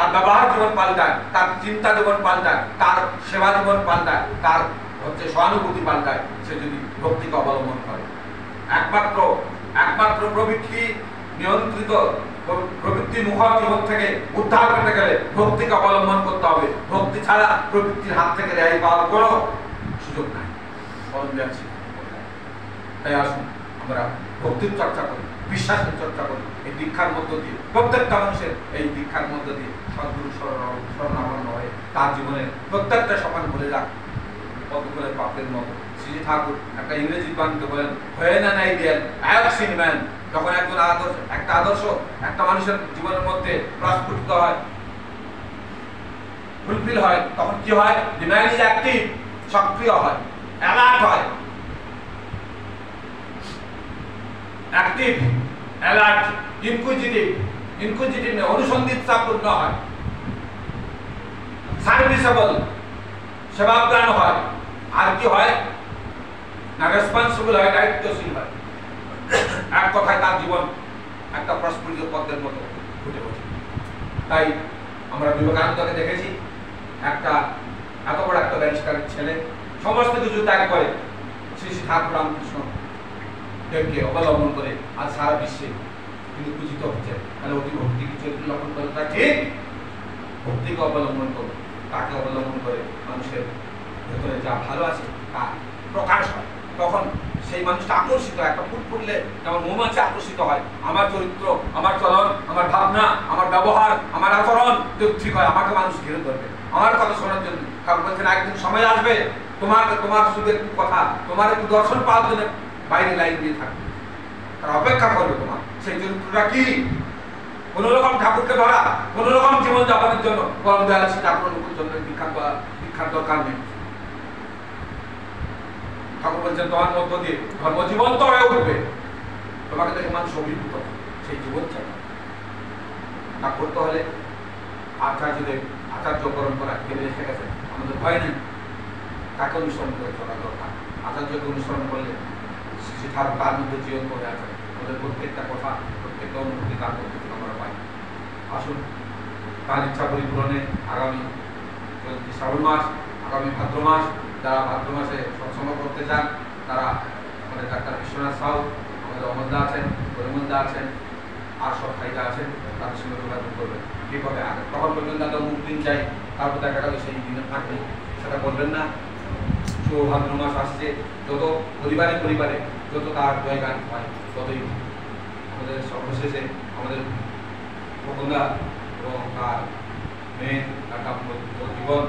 তার ব্যবহার জীবন পাল্টায়, তার চিন্তা জীবন পাল্টায়, তার সেবা জীবন পাল্টায়, তার হচ্ছে সহানুভূতি পাল্টায়, সে যদি ভক্তিকে অবলম্বন করে। একমাত্র প্রবৃত্তি নিয়ন্ত্রিত প্রবৃত্তির মুখোমুখ থেকে উদ্ধার করতে গেলে ভক্তিকে অবলম্বন করতে হবে। ভক্তি ছাড়া প্রবৃত্তির হাত থেকে রেহাই পাওয়ার কোনো সুযোগ নাই। তাই আসুন আমরা ভক্তির চর্চা করি, বিশ্বাসের চর্চা করি এই দীক্ষার মধ্য দিয়ে। প্রত্যেকটা মানুষের এই দীক্ষার মধ্য দিয়ে সদ্গুরু শরণাপন্ন হয়ে তার জীবনের প্রত্যেকটা সমান বলে যাক পদ্মফুলের পাপড়ের মতো। শ্রী ঠাকুর একটা ইংরেজি বাণীতে বলেন, when an ideal haves in man, যখন একটা আদর্শ একটা মানুষের জীবনের মধ্যে প্রস্ফুটিত হয়, ফুলফিল হয়, তখন কি হয়? দি ম্যান ইজ অ্যাক্টিভ, সক্রিয় হয়, অ্যালার্ট হয়, অ্যাক্টিভ, অ্যালার্ট, ইনকুইজিটিভ অনুসন্ধিৎসাপূর্ণ হয়, সার্ভিসেবল, সেবাগ্রাণ হয়, আর কি হয় না রেসপন্সিবল হয়, দায়িত্বশীল হয়। এক কথায় তার জীবন একটা প্রস্ফুটিত পদ্মের মতো ফুটে ওঠে। তাই আমরা বিবেকানন্দকে দেখেছি, একটা এত বড় একটা ব্যারিস্টারের ছেলে সমস্ত কিছু ত্যাগ করে শ্রী শ্রী ঠাকুর রামকৃষ্ণ দেবকে অবলম্বন করে আজ সারা বিশ্বে কিন্তু পূজিত হচ্ছে। তাহলে অতি ভক্তি কিছু লক্ষণ করে তা ঠিক, ভক্তিকে অবলম্বন করো, তাকে অবলম্বন করে মানুষের ভেতরে যা ভালো আছে তা প্রকাশ হয়। তখন সেই মানুষটা আকর্ষিত হয়, একটা ফুল ফুটলে যেমন মৌমাছি আকর্ষিত হয়, আমার চরিত্র, আমার চলন, আমার ভাবনা, আমার ব্যবহার, আমার আচরণ যদি ঠিক হয়, আমাকে মানুষ ঘিরে ধরবে আমার কথা শোনার জন্য। কারণ বলছেন একদিন সময় আসবে তোমার শুধু একটু কথা, তোমার একটু দর্শন পাওয়ার জন্য বাইরে লাইন দিয়ে থাকবে, তারা অপেক্ষা করবে তোমার। সেই চরিত্রটা কি? কোন রকম ঠাকুরকে ধরা, কোন রকম জীবন যাপনের জন্য পরম দয়াল শ্রী ঠাকুর জন্য দীক্ষার দরকার নেই। ঠাকুর বলছেন তোমার মধ্য দিয়ে ধর্ম জীবন্ত হয়ে উঠবে, তোমাকে দেখে মানুষ অভিভূত, সেই জীবন চাই। তা করতে হলে আচার্যদের আচার্য পরম্পরা কেটে রেখে গেছে, আমাদের ভয় নেই, তাকে অনুসরণ করে চলা দরকার। আচার্যকে অনুসরণ করলে শ্রী ঠাকুর তার মধ্যে জীবন করে আছে, আমাদের প্রত্যেকটা কথা, প্রত্যেকটা অনুভূতি তার মধ্যে আমরা পাই। আসুন তার ইচ্ছা পরিপূরণে আগামী শ্রাবণ মাস, আগামী ভাদ্র মাস, যারা ভাদ্র মাসে সৎসঙ্গ করতে চান তারা আমাদের ডাক্তার বিশ্বনাথ সাউ, আমাদের অমরদা আছেন, পরিমন্দা আছেন, আর সব ভাইরা আছেন, তাদের সঙ্গে যোগাযোগ করবেন। কীভাবে আগে তখন বলবেন দাদা মুখ দিন চাই, তারপর দেখা গেল সেই দিনে থাকবে, সেটা বলবেন না। ভাদ্র মাস আসছে, যত পরিবারে যত তার জয়গান হয় ততই আমাদের সর্বশেষে আমাদের ভগন্দা এবং তার মেয়ে, তার জীবন